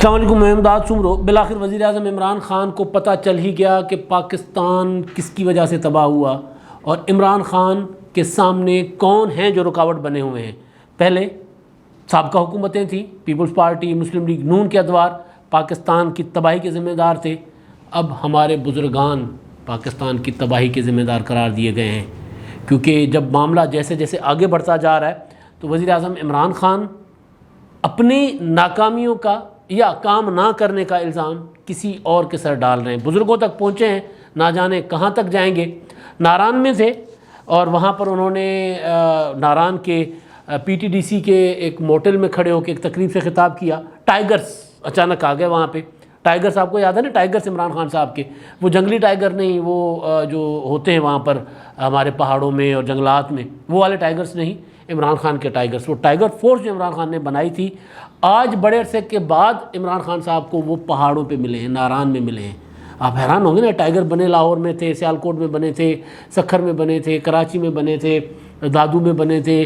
السلام علیکم، میں امداد سمرو۔ بالآخر وزیر اعظم عمران خان کو پتہ چل ہی گیا کہ پاکستان کس کی وجہ سے تباہ ہوا اور عمران خان کے سامنے کون ہیں جو رکاوٹ بنے ہوئے ہیں۔ پہلے سابقہ حکومتیں تھیں، پیپلز پارٹی، مسلم لیگ نون کے ادوار پاکستان کی تباہی کے ذمہ دار تھے۔ اب ہمارے بزرگان پاکستان کی تباہی کے ذمہ دار قرار دیے گئے ہیں، کیونکہ جب معاملہ جیسے جیسے آگے بڑھتا جا رہا ہے تو وزیر اعظم عمران خان اپنی ناکامیوں کا یا کام نہ کرنے کا الزام کسی اور کے سر ڈال رہے ہیں۔ بزرگوں تک پہنچے ہیں، نہ جانے کہاں تک جائیں گے۔ ناران میں تھے اور وہاں پر انہوں نے ناران کے پی ٹی ڈی سی کے ایک موٹل میں کھڑے ہو کے ایک تقریب سے خطاب کیا۔ ٹائیگرز اچانک آ گئے وہاں پہ۔ ٹائیگرز آپ کو یاد ہے نا، ٹائیگرز عمران خان صاحب کے، وہ جنگلی ٹائیگر نہیں، وہ جو ہوتے ہیں وہاں پر ہمارے پہاڑوں میں اور جنگلات میں، وہ والے ٹائیگرز نہیں، عمران خان کے ٹائیگرز۔ وہ ٹائیگر فورس جو عمران خان نے بنائی تھی، آج بڑے عرصے کے بعد عمران خان صاحب کو وہ پہاڑوں پہ ملے ہیں، ناران میں ملے ہیں۔ آپ حیران ہوں گے نا، ٹائیگر بنے لاہور میں تھے، سیالکوٹ میں بنے تھے، سکھر میں بنے تھے، کراچی میں بنے تھے، دادو میں بنے تھے،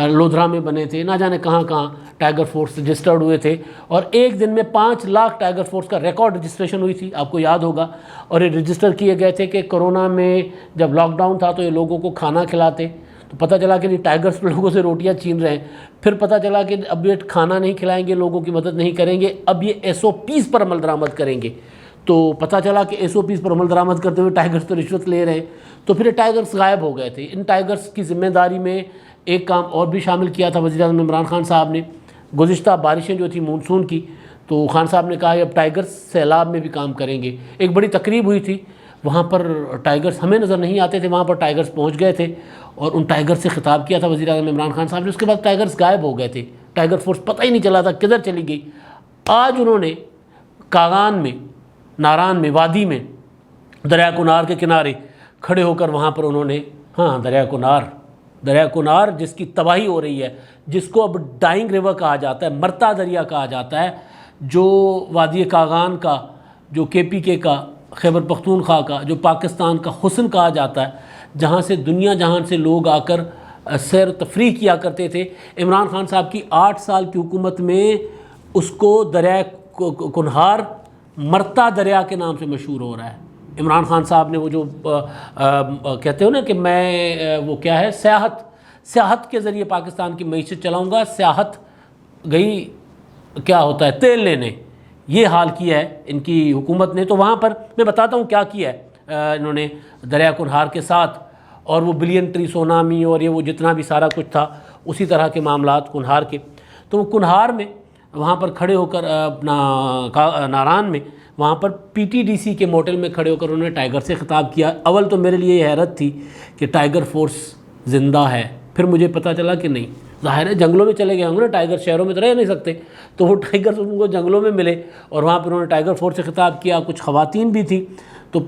لودھرا میں بنے تھے، نہ جانے کہاں کہاں ٹائیگر فورس رجسٹرڈ ہوئے تھے۔ اور ایک دن میں 5 لاکھ ٹائیگر فورس کا ریکارڈ رجسٹریشن ہوئی تھی، آپ کو یاد ہوگا۔ اور یہ رجسٹر کیے گئے تھے کہ کرونا میں جب لاک ڈاؤن تھا تو یہ لوگوں کو کھانا کھلاتے، تو پتہ چلا کہ ٹائیگرز لوگوں سے روٹیاں چھین رہے ہیں۔ پھر پتہ چلا کہ اب یہ کھانا نہیں کھلائیں گے، لوگوں کی مدد نہیں کریں گے، اب یہ SOPs پر عمل درآمد کریں گے۔ تو پتہ چلا کہ SOPs پر عمل درآمد کرتے ہوئے ٹائیگرز تو رشوت لے رہے ہیں، تو پھر ٹائیگرز غائب ہو گئے تھے۔ ان ٹائیگرز کی ذمہ داری میں ایک کام اور بھی شامل کیا تھا وزیر اعظم عمران خان صاحب نے۔ گزشتہ بارشیں جو تھیں مونسون کی، تو خان صاحب نے کہا کہ اب ٹائیگرز سیلاب میں بھی کام کریں گے۔ ایک بڑی تقریب ہوئی تھی، وہاں پر ٹائیگرز ہمیں نظر نہیں آتے تھے، وہاں پر ٹائیگرز پہنچ گئے تھے اور ان ٹائیگر سے خطاب کیا تھا وزیر اعظم عمران خان صاحب نے۔ اس کے بعد ٹائیگرز غائب ہو گئے تھے، ٹائیگر فورس پتہ ہی نہیں چلا تھا کدھر چلی گئی۔ آج انہوں نے کاغان میں، ناران میں، وادی میں، دریا کنار کے کنارے کھڑے ہو کر وہاں پر انہوں نے دریا کنار جس کی تباہی ہو رہی ہے، جس کو اب ڈائنگ ریور کہا جاتا ہے، مرتا دریا کہا جاتا ہے، جو وادی کاغان کا، جو KPK کا، خیبر پختونخوا کا، جو پاکستان کا حسن کہا جاتا ہے، جہاں سے دنیا جہان سے لوگ آ کر سیر و تفریح کیا کرتے تھے۔ عمران خان صاحب کی 8 سال کی حکومت میں اس کو دریا کنہار مرتا دریا کے نام سے مشہور ہو رہا ہے۔ عمران خان صاحب نے وہ جو کہتے ہو نا کہ میں وہ کیا ہے، سیاحت کے ذریعے پاکستان کی معیشت چلاؤں گا، سیاحت گئی کیا ہوتا ہے تیل لینے، یہ حال کیا ہے ان کی حکومت نے۔ تو وہاں پر میں بتاتا ہوں کیا کیا ہے انہوں نے دریا کنہار کے ساتھ، اور وہ بلین ٹری سونامی اور یہ وہ جتنا بھی سارا کچھ تھا اسی طرح کے معاملات کنہار کے۔ تو وہ کنہار میں وہاں پر کھڑے ہو کر اپنا ناران میں وہاں پر PTDC کے موٹل میں کھڑے ہو کر انہوں نے ٹائیگر سے خطاب کیا۔ اول تو میرے لیے یہ حیرت تھی کہ ٹائیگر فورس زندہ ہے، پھر مجھے پتہ چلا کہ نہیں، ظاہر ہے جنگلوں میں چلے گئے ہوں گے نا، ٹائیگر شہروں میں تو رہ نہیں سکتے، تو وہ ٹائیگر ان کو جنگلوں میں ملے اور وہاں پر انہوں نے ٹائیگر فورس سے خطاب کیا۔ کچھ خواتین بھی تھیں، تو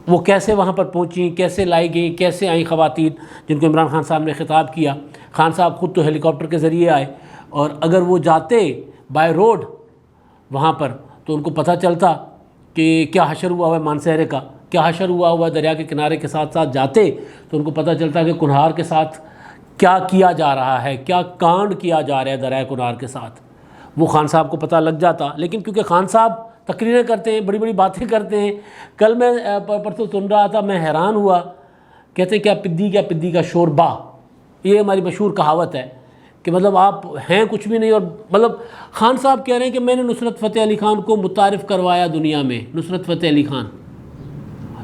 وہ کیسے وہاں پر پہنچیں، کیسے لائی گئیں، کیسے آئیں خواتین جن کو عمران خان صاحب نے خطاب کیا۔ خان صاحب خود تو ہیلی کاپٹر کے ذریعے آئے، اور اگر وہ جاتے بائی روڈ وہاں پر تو ان کو پتہ چلتا کہ کیا حشر ہوا ہوا ہے مانسہرے کا، کیا حشر ہوا ہوا ہے دریا کے کنارے کے ساتھ ساتھ جاتے تو ان کو پتہ چلتا کہ کنہار کے ساتھ کیا کیا جا رہا ہے، کیا کانڈ کیا جا رہا ہے دریا کنہار کے ساتھ، وہ خان صاحب کو پتہ لگ جاتا۔ لیکن کیونکہ خان صاحب تقریریں کرتے ہیں، بڑی بڑی باتیں کرتے ہیں، کل میں پرسوں سن رہا تھا، میں حیران ہوا، کہتے ہیں کیا پدی کا شوربا، یہ ہماری مشہور کہاوت ہے کہ مطلب آپ ہیں کچھ بھی نہیں، اور مطلب خان صاحب کہہ رہے ہیں کہ میں نے نصرت فتح علی خان کو متعارف کروایا دنیا میں۔ نصرت فتح علی خان،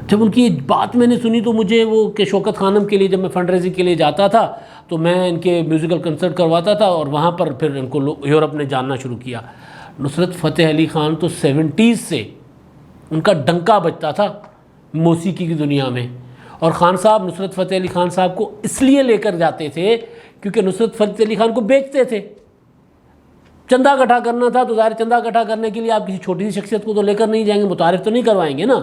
جب ان کی بات میں نے سنی تو مجھے وہ کہ شوکت خانم کے لیے جب میں فنڈ ریزنگ کے لیے جاتا تھا تو میں ان کے میوزیکل کنسرٹ کرواتا تھا، اور وہاں پر پھر ان کو یورپ نے جاننا شروع کیا۔ نصرت فتح علی خان تو 70s سے ان کا ڈنکا بجتا تھا موسیقی کی دنیا میں، اور خان صاحب نصرت فتح علی خان صاحب کو اس لیے لے کر جاتے تھے کیونکہ نصرت فتح علی خان کو بیچتے تھے۔ چندہ اکٹھا کرنا تھا تو ظاہر چندہ اکٹھا کرنے کے لیے آپ کسی چھوٹی سی شخصیت کو تو لے کر نہیں جائیں گے، متعارف تو نہیں کروائیں گے نا۔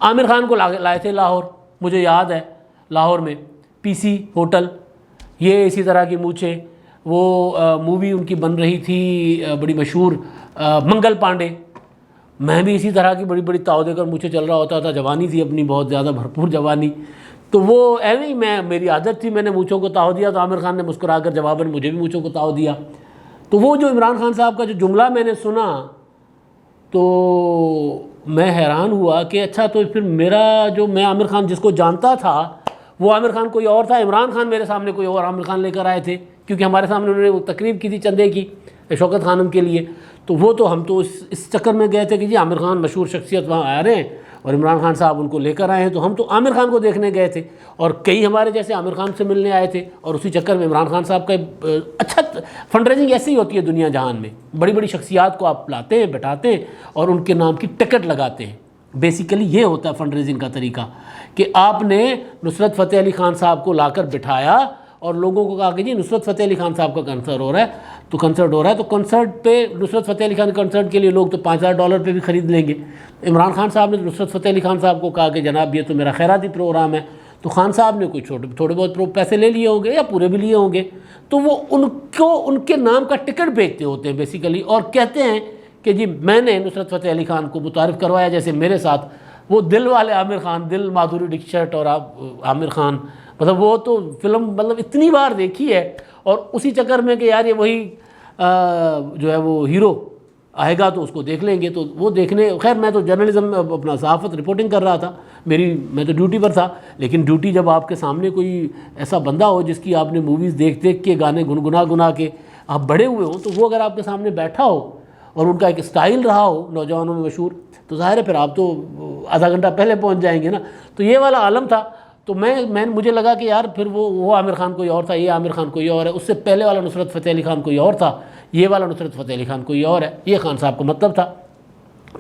عامر خان کو لائے تھے لاہور، مجھے یاد ہے، لاہور میں PC ہوٹل، یہ اسی طرح کی موچیں، وہ مووی ان کی بن رہی تھی بڑی مشہور منگل پانڈے، میں بھی اسی طرح کی بڑی بڑی تاؤ دے کر مجھے چل رہا ہوتا تھا، جوانی تھی اپنی بہت زیادہ بھرپور جوانی، تو وہ ایویں ہی میری عادت تھی، میں نے مونچھوں کو تاؤ دیا تو عامر خان نے مسکرا کر جواباً مجھے بھی مونچھوں کو تاؤ دیا۔ تو وہ جو عمران خان صاحب کا جو جملہ میں نے سنا تو میں حیران ہوا کہ اچھا تو پھر میرا جو میں عامر خان جس کو جانتا تھا وہ عامر خان کوئی اور تھا، عمران خان میرے سامنے کوئی اور عامر خان لے کر آئے تھے، کیونکہ ہمارے سامنے انہوں نے وہ تقریب کی تھی چندے کی شوکت خانم کے لیے، تو وہ تو ہم تو اس چکر میں گئے تھے کہ جی عامر خان مشہور شخصیت وہاں آ رہے ہیں اور عمران خان صاحب ان کو لے کر آئے ہیں، تو ہم تو عامر خان کو دیکھنے گئے تھے، اور کئی ہمارے جیسے عامر خان سے ملنے آئے تھے، اور اسی چکر میں عمران خان صاحب کا اچھا فنڈ ریزنگ ایسی ہی ہوتی ہے دنیا جہان میں، بڑی بڑی شخصیات کو آپ لاتے ہیں، بٹھاتے ہیں اور ان کے نام کی ٹکٹ لگاتے ہیں۔ بیسیکلی یہ ہوتا ہے فنڈ ریزنگ کا طریقہ، کہ آپ نے نصرت فتح علی خان صاحب کو لا کر بٹھایا اور لوگوں کو کہا کہ جی نصرت فتح علی خان صاحب کا کنسرٹ ہو رہا ہے، تو کنسرٹ پہ نصرت فتح علی خان کنسرٹ کے لیے لوگ تو $5000 پہ بھی خرید لیں گے۔ عمران خان صاحب نے نصرت فتح علی خان صاحب کو کہا کہ جناب یہ تو میرا خیراتی پروگرام ہے، تو خان صاحب نے کوئی تھوڑے بہت پیسے لے لیے ہوں گے یا پورے بھی لیے ہوں گے، تو وہ ان کے نام کا ٹکٹ بیچتے ہوتے ہیں بیسیکلی، اور کہتے ہیں کہ جی میں نے نصرت فتح علی خان کو متعارف کروایا، جیسے میرے ساتھ وہ دل والے عامر خان، دل مادھوری ڈکشٹ اور عامر خان، مطلب وہ تو فلم مطلب اتنی بار دیکھی ہے، اور اسی چکر میں کہ یار یہ وہی جو ہے وہ ہیرو آئے گا تو اس کو دیکھ لیں گے، تو وہ دیکھنے، خیر میں تو جرنلزم اپنا صحافت رپورٹنگ کر رہا تھا، میں تو ڈیوٹی پر تھا، لیکن ڈیوٹی جب آپ کے سامنے کوئی ایسا بندہ ہو جس کی آپ نے موویز دیکھ کے گانے گنگنا کے آپ بڑے ہوئے ہوں، تو وہ اگر آپ کے سامنے بیٹھا ہو اور ان کا ایک سٹائل رہا ہو نوجوانوں میں مشہور، تو ظاہر ہے پھر آپ تو آدھا گھنٹہ پہلے پہنچ جائیں گے نا، تو یہ والا عالم تھا۔ تو مجھے لگا کہ یار پھر وہ عامر خان کوئی اور تھا، یہ عامر خان کوئی اور ہے، اس سے پہلے والا نصرت فتح علی خان کوئی اور تھا، یہ والا نصرت فتح علی خان کوئی اور ہے، یہ خان صاحب کا مطلب تھا۔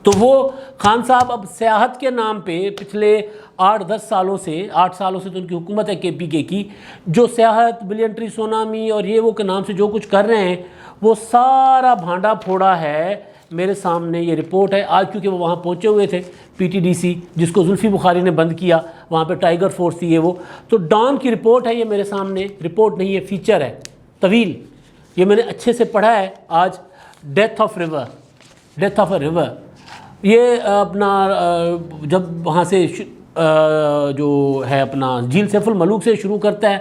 تو وہ خان صاحب اب سیاحت کے نام پہ پچھلے 8 سالوں سے تو ان کی حکومت ہے KPK کی، جو سیاحت، بلینٹری، سونامی اور یہ وہ کے نام سے جو کچھ کر رہے ہیں، وہ سارا بھانڈا پھوڑا ہے۔ میرے سامنے یہ رپورٹ ہے آج، کیونکہ وہ وہاں پہنچے ہوئے تھے PTDC، جس کو زلفی بخاری نے بند کیا، وہاں پہ ٹائیگر فورس تھی، یہ وہ تو ڈان کی رپورٹ ہے، یہ میرے سامنے رپورٹ نہیں، یہ فیچر ہے طویل، یہ میں نے اچھے سے پڑھا ہے آج۔ ڈیتھ آف اے ریور، یہ اپنا جب وہاں سے جو ہے اپنا جھیل سیف الملوک سے شروع کرتا ہے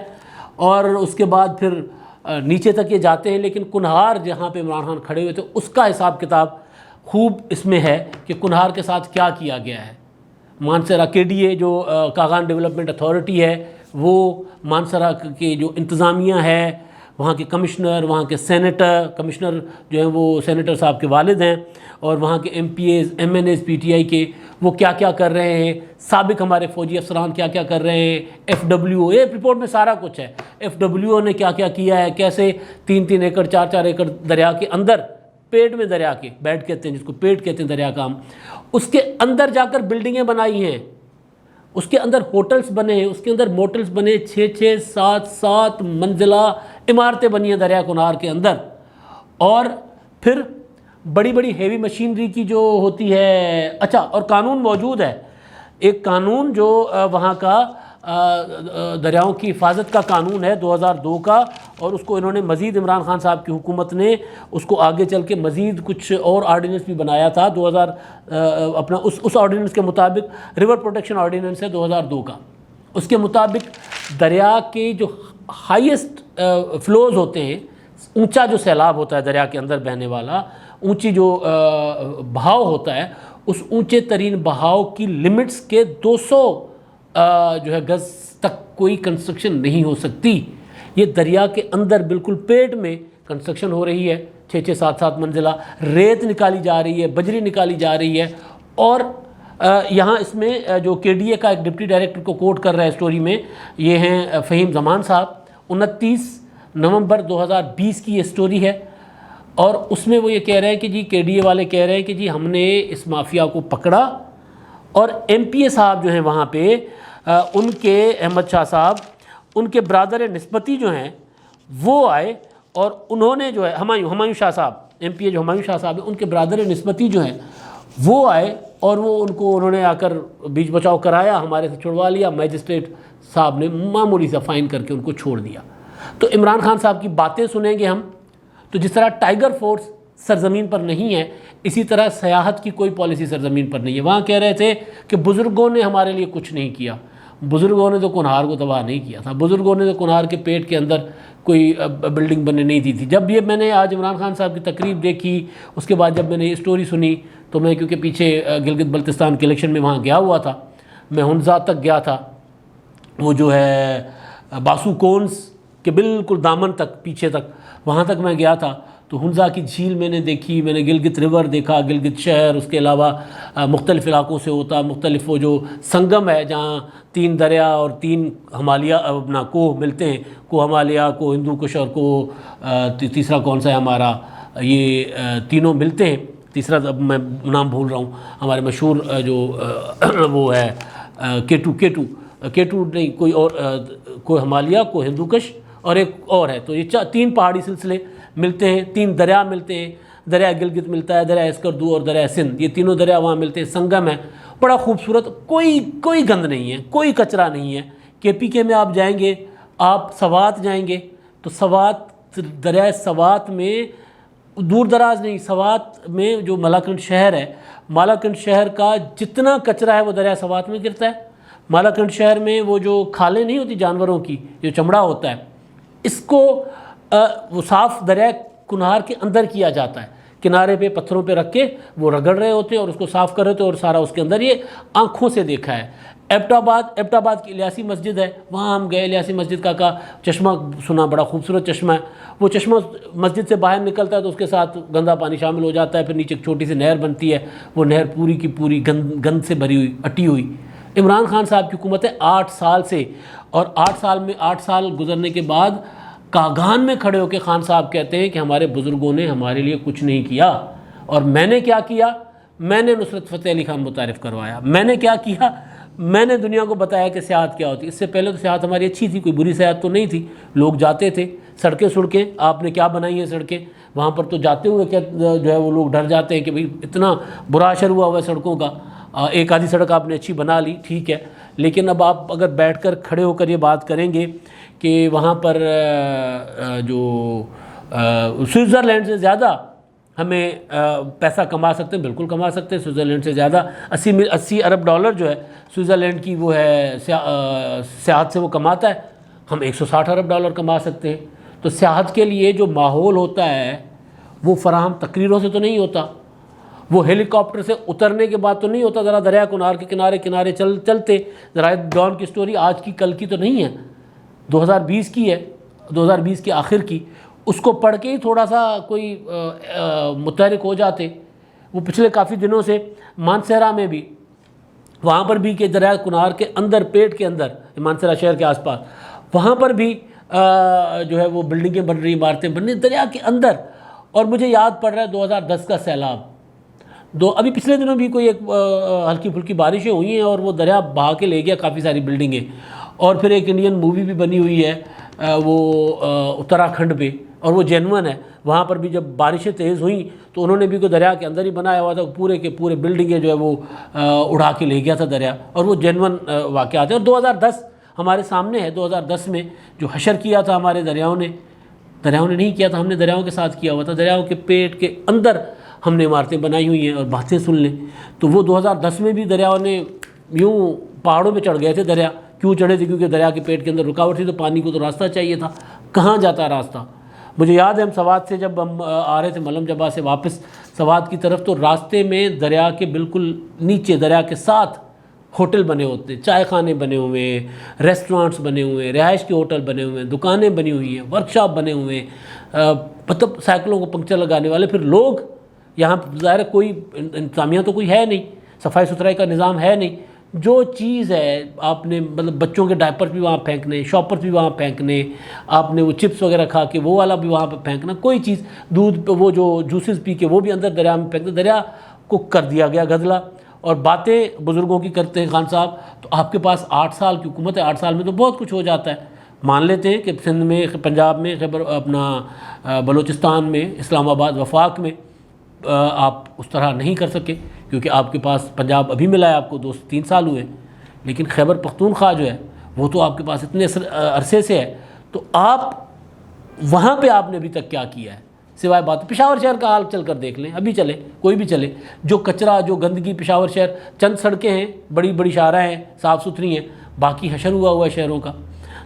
اور اس کے بعد پھر نیچے تک یہ جاتے ہیں، لیکن کنہار جہاں پہ عمران خان کھڑے ہوئے تھے اس کا حساب کتاب خوب اس میں ہے کہ کنہار کے ساتھ کیا کیا گیا ہے۔ مانسہرہ KDA جو کاغان ڈیولپمنٹ اتھارٹی ہے، وہ مانسہرہ کے جو انتظامیہ ہے، وہاں کے کمشنر، وہاں کے سینیٹر، کمشنر جو ہیں وہ سینیٹر صاحب کے والد ہیں، اور وہاں کے MPAs MNAs PTI کے، وہ کیا کیا کر رہے ہیں، سابق ہمارے فوجی افسران کیا کیا کر رہے ہیں، FWO، یہ رپورٹ میں سارا کچھ ہے، FWO نے کیا کیا کیا ہے، کیسے 3 ایکڑ 4 ایکڑ دریا کے اندر، پیٹ میں دریا کے، بیڈ کہتے ہیں جس کو، پیٹ کہتے ہیں دریا کا ہم، اس کے اندر جا کر بلڈنگیں بنائی ہیں، اس کے اندر ہوٹلز بنے ہیں، اس کے اندر موٹلز بنے، 6 7 منزلہ عمارتیں بنی ہیں دریا کنہار کے اندر، اور پھر بڑی بڑی ہیوی مشینری کی جو ہوتی ہے۔ اچھا، اور قانون موجود ہے، ایک قانون جو وہاں کا دریاؤں کی حفاظت کا قانون ہے 2002 کا، اور اس کو انہوں نے مزید عمران خان صاحب کی حکومت نے اس کو آگے چل کے مزید کچھ اور آرڈیننس بھی بنایا تھا 2000 اپنا اس آرڈیننس کے مطابق، ریور پروٹیکشن آرڈیننس ہے 2002 کا، اس کے مطابق دریا کے جو ہائیسٹ فلوز ہوتے ہیں، اونچا جو سیلاب ہوتا ہے دریا کے اندر بہنے والا، اونچی جو بہاؤ ہوتا ہے، اس اونچے ترین بہاؤ کی لیمٹس کے 200 جو ہے گز تک کوئی کنسٹرکشن نہیں ہو سکتی۔ یہ دریا کے اندر بالکل پیٹ میں کنسٹرکشن ہو رہی ہے، 6 7 منزلہ، ریت نکالی جا رہی ہے، بجری نکالی جا رہی ہے، اور یہاں اس میں جو KDA کا ایک ڈپٹی ڈائریکٹر کو کوٹ کر رہا ہے اسٹوری میں، یہ ہیں فہیم زمان صاحب، 29 نومبر 2020 کی یہ اسٹوری ہے، اور اس میں وہ یہ کہہ رہے ہیں کہ جی KDA والے کہہ رہے ہیں کہ جی ہم نے اس مافیا کو پکڑا، اور MPA صاحب جو ہیں وہاں پہ، ان کے احمد شاہ صاحب، ان کے برادر نسبتی جو ہیں وہ آئے، اور انہوں نے جو ہے ہمایوں شاہ صاحب، MPA جو ہمایوں شاہ صاحب ہیں، ان کے برادر نسبتی جو ہیں وہ آئے، اور وہ انہوں نے آ کر بیچ بچاؤ کرایا، ہمارے سے چھڑوا لیا، میجسٹریٹ صاحب نے معمولی سا فائن کر کے ان کو چھوڑ دیا۔ تو عمران خان صاحب کی باتیں سنیں گے ہم، تو جس طرح ٹائیگر فورس سرزمین پر نہیں ہے، اسی طرح سیاحت کی کوئی پالیسی سرزمین پر نہیں ہے۔ وہاں کہہ رہے تھے کہ بزرگوں نے ہمارے لیے کچھ نہیں کیا، بزرگوں نے تو کنہار کو تباہ نہیں کیا تھا، بزرگوں نے تو کنہار کے پیٹ کے اندر کوئی بلڈنگ بننے نہیں دی تھی۔ جب یہ میں نے آج عمران خان صاحب کی تقریب دیکھی، اس کے بعد جب میں نے یہ اسٹوری سنی، تو میں کیونکہ پیچھے گلگت بلتستان کے الیکشن میں وہاں گیا ہوا تھا، میں ہنزا تک گیا تھا، وہ جو ہے باسو کونس کے بالکل دامن تک، پیچھے تک، وہاں تک میں گیا تھا۔ تو ہنزا کی جھیل میں نے دیکھی، میں نے گلگت ریور دیکھا، گلگت شہر، اس کے علاوہ مختلف علاقوں سے ہوتا مختلف وہ جو سنگم ہے جہاں 3 دریا اور 3 ہمالیہ اپنا کوہ ملتے ہیں، کوہ ہمالیہ، کوہ ہندو کش اور کوہ تیسرا کون سا ہے ہمارا، یہ تینوں ملتے ہیں، تیسرا اب میں نام بھول رہا ہوں، ہمارے مشہور جو وہ ہے کیٹو نہیں، کوئی اور، کوہ ہمالیہ، کوہ ہندو کش اور ایک اور ہے، تو یہ 3 پہاڑی سلسلے ملتے ہیں، 3 دریا ملتے ہیں، دریا گلگت ملتا ہے، دریا اسکردو اور دریا سندھ، یہ تینوں دریا وہاں ملتے ہیں، سنگم ہے، بڑا خوبصورت، کوئی گند نہیں ہے، کوئی کچرا نہیں ہے۔ کے پی کے میں آپ جائیں گے، آپ سوات جائیں گے تو سوات، دریا سوات میں دور دراز نہیں، سوات میں جو مالاکنڈ شہر ہے، مالاکنڈ شہر کا جتنا کچرا ہے وہ دریا سوات میں گرتا ہے۔ مالاکنڈ شہر میں وہ جو کھالیں نہیں ہوتی جانوروں کی، جو چمڑا ہوتا ہے، اس کو وہ صاف دریا کنہار کے اندر کیا جاتا ہے، کنارے پہ پتھروں پہ رکھ کے وہ رگڑ رہے ہوتے ہیں اور اس کو صاف کر رہے ہوتے ہیں، اور سارا اس کے اندر، یہ آنکھوں سے دیکھا ہے۔ ایبٹ آباد کی الیاسی مسجد ہے، وہاں ہم گئے، الیاسی مسجد کا چشمہ سنا، بڑا خوبصورت چشمہ ہے، وہ چشمہ مسجد سے باہر نکلتا ہے تو اس کے ساتھ گندا پانی شامل ہو جاتا ہے، پھر نیچے ایک چھوٹی سی نہر بنتی ہے، وہ نہر پوری کی پوری گند سے بھری ہوئی، اٹی ہوئی۔ عمران خان صاحب کی حکومت ہے 8 سال سے، اور 8 سال گزرنے کے بعد کاغان میں کھڑے ہو کے خان صاحب کہتے ہیں کہ ہمارے بزرگوں نے ہمارے لیے کچھ نہیں کیا، اور میں نے کیا کیا؟ میں نے نصرت فتح علی خان متعارف کروایا۔ میں نے کیا کیا؟ میں نے دنیا کو بتایا کہ سیاحت کیا ہوتی ہے۔ اس سے پہلے تو سیاحت ہماری اچھی تھی، کوئی بری سیاحت تو نہیں تھی، لوگ جاتے تھے، سڑکیں آپ نے کیا بنائی ہیں سڑکیں، وہاں پر تو جاتے ہوئے کیا جو ہے وہ لوگ ڈر جاتے ہیں کہ بھئی اتنا برا اثر ہوا ہے سڑکوں کا۔ ایک آدھی سڑک آپ نے اچھی بنا لی، ٹھیک ہے، لیکن اب آپ اگر بیٹھ کر کھڑے ہو کر یہ بات کریں گے کہ وہاں پر جو سوئٹزرلینڈ سے زیادہ ہمیں پیسہ کما سکتے ہیں، بالکل کما سکتے ہیں، سوئٹزرلینڈ سے زیادہ 80 ارب ڈالر جو ہے سوئٹزرلینڈ کی وہ ہے سیاحت سے وہ کماتا ہے، ہم 160 ارب ڈالر کما سکتے ہیں۔ تو سیاحت کے لیے جو ماحول ہوتا ہے وہ فراہم تقریروں سے تو نہیں ہوتا، وہ ہیلی کاپٹر سے اترنے کے بعد تو نہیں ہوتا، ذرا دریا کنار کے کنارے چلتے، ذرا ڈان کی سٹوری آج کی کل کی تو نہیں ہے، 2020 کی ہے، 2020 کے آخر کی، اس کو پڑھ کے ہی تھوڑا سا کوئی متحرک ہو جاتے۔ وہ پچھلے کافی دنوں سے مانسہرہ میں بھی، وہاں پر بھی کہ دریا کنار کے اندر، پیٹ کے اندر، مانسہرہ شہر کے آس پاس، وہاں پر بھی جو ہے وہ بلڈنگیں بن رہی، عمارتیں بن رہی دریا کے اندر۔ اور مجھے یاد پڑ رہا ہے 2010 کا سیلاب، ابھی پچھلے دنوں بھی کوئی ایک ہلکی پھلکی بارشیں ہوئی ہیں اور وہ دریا بہا کے لے گیا کافی ساری بلڈنگیں۔ اور پھر ایک انڈین مووی بھی بنی ہوئی ہے وہ اتراکھنڈ پہ، اور وہ جینون ہے، وہاں پر بھی جب بارشیں تیز ہوئیں تو انہوں نے بھی کوئی دریا کے اندر ہی بنایا ہوا تھا، پورے کے پورے بلڈنگیں جو ہے وہ اڑا کے لے گیا تھا دریا، اور وہ جینون واقعات ہیں۔ اور 2010 ہمارے سامنے ہے، 2010 میں جو حشر کیا تھا ہمارے دریاؤں نے نہیں کیا تھا، ہم نے دریاؤں کے ساتھ کیا ہوا تھا، دریاؤں کے پیٹ کے اندر ہم نے عمارتیں بنائی ہوئی ہیں۔ اور باتیں سن لیں تو وہ 2010 میں بھی دریاؤں نے یوں پہاڑوں پہ چڑھ گئے تھے، دریا کیوں چڑھے تھے؟ کیونکہ دریا کے پیٹ کے اندر رکاوٹ تھی، تو پانی کو تو راستہ چاہیے تھا، کہاں جاتا راستہ؟ مجھے یاد ہے ہم سوات سے جب ہم آ رہے تھے ملم جبا سے واپس سوات کی طرف، تو راستے میں دریا کے بالکل نیچے، دریا کے ساتھ ہوٹل بنے ہوتے، چائے خانے بنے ہوئے ہیں، ریسٹورانٹس بنے ہوئے ہیں، رہائش کے ہوٹل بنے ہوئے ہیں، دکانیں بنی ہوئی ہیں، ورکشاپ بنے ہوئے ہیں، مطلب سائیکلوں کو پنکچر لگانے والے۔ پھر لوگ یہاں ظاہر کوئی انتظامیہ تو کوئی ہے نہیں، صفائی ستھرائی کا نظام ہے نہیں، جو چیز ہے آپ نے مطلب بچوں کے ڈائپر بھی وہاں پھینکنے، شاپرز بھی وہاں پھینکنے، آپ نے وہ چپس وغیرہ کھا کے وہ والا بھی وہاں پہ پھینکنا، کوئی چیز دودھ وہ جو جوسز پی کے وہ بھی اندر دریا میں پھینکنا، دریا کو کر دیا گیا گدلا۔ اور باتیں بزرگوں کی کرتے ہیں خان صاحب، تو آپ کے پاس 8 سال کی حکومت ہے، 8 سال میں تو بہت کچھ ہو جاتا ہے۔ مان لیتے ہیں کہ سندھ میں، پنجاب میں، اپنا بلوچستان میں، اسلام آباد، وفاق میں آپ اس طرح نہیں کر سکے کیونکہ آپ کے پاس پنجاب ابھی ملا ہے آپ کو، 2-3 سال ہوئے، لیکن خیبر پختونخوا جو ہے وہ تو آپ کے پاس اتنے عرصے سے ہے، تو آپ وہاں پہ آپ نے ابھی تک کیا کیا ہے سوائے بات؟ پشاور شہر کا حال چل کر دیکھ لیں، ابھی چلے، کوئی بھی چلے، جو کچرا، جو گندگی، پشاور شہر چند سڑکیں ہیں، بڑی بڑی شاہراہیں ہیں، صاف ستھری ہیں، باقی حشر ہوا ہے شہروں کا،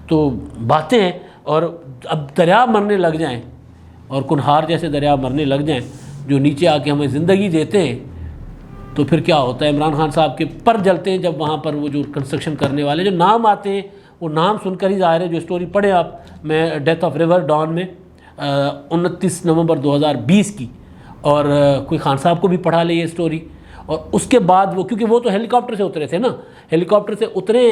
تو باتیں ہیں۔ اور اب دریا مرنے لگ جائیں، اور کنہار جیسے دریا مرنے لگ جائیں جو نیچے آ کے ہمیں زندگی دیتے ہیں، تو پھر کیا ہوتا ہے، عمران خان صاحب کے پر جلتے ہیں جب وہاں پر وہ جو کنسٹرکشن کرنے والے جو نام آتے ہیں وہ نام سن کر ہی ظاہر ہے. جو اسٹوری پڑھیں آپ، میں ڈیتھ آف ریور ڈان میں 29 نومبر 2020 کی، اور کوئی خان صاحب کو بھی پڑھا لے یہ اسٹوری. اور اس کے بعد وہ، کیونکہ وہ تو ہیلی کاپٹر سے اترے تھے نا، ہیلی کاپٹر سے اترے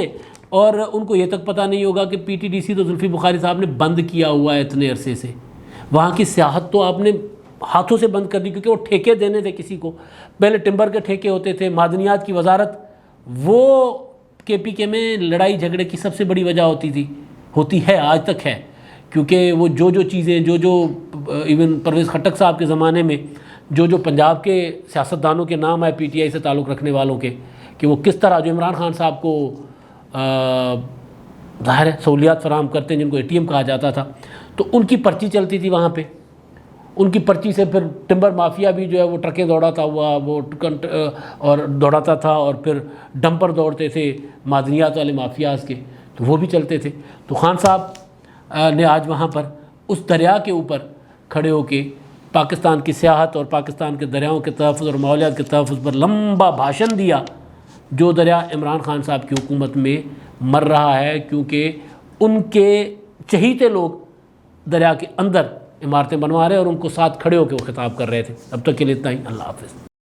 اور ان کو یہ تک پتہ نہیں ہوگا کہ پی ٹی ڈی سی تو زلفی بخاری صاحب نے بند کیا ہوا ہے اتنے عرصے سے. وہاں کی سیاحت تو آپ نے ہاتھوں سے بند کر دی، کیونکہ وہ ٹھیکے دینے تھے کسی کو. پہلے ٹمبر کے ٹھیکے ہوتے تھے، معدنیات کی وزارت، وہ کے پی کے میں لڑائی جھگڑے کی سب سے بڑی وجہ ہوتی ہے آج تک ہے. کیونکہ وہ جو چیزیں جو ایون پرویز خٹک صاحب کے زمانے میں جو پنجاب کے سیاستدانوں کے نام آئے پی ٹی آئی سے تعلق رکھنے والوں کے، کہ وہ کس طرح جو عمران خان صاحب کو ظاہر ہے سہولیات فراہم کرتے ہیں، جن کو اے ٹی ایم کہا جاتا تھا، تو ان کی پرچی چلتی تھی وہاں پہ. ان کی پرچی سے پھر ٹمبر مافیا بھی جو ہے وہ ٹرکیں دوڑاتا ہوا وہ اور دوڑاتا تھا، اور پھر ڈمپر دوڑتے تھے معدنیات والے مافیاز کے، تو وہ بھی چلتے تھے. تو خان صاحب نے آج وہاں پر اس دریا کے اوپر کھڑے ہو کے پاکستان کی سیاحت اور پاکستان کے دریاؤں کے تحفظ اور ماحولیات کے تحفظ پر لمبا بھاشن دیا، جو دریا عمران خان صاحب کی حکومت میں مر رہا ہے، کیونکہ ان کے چہیتے لوگ دریا کے اندر عمارتیں بنوا رہے ہیں اور ان کو ساتھ کھڑے ہو کے وہ خطاب کر رہے تھے. اب تک کے لیے اتنا ہی. اللہ حافظ.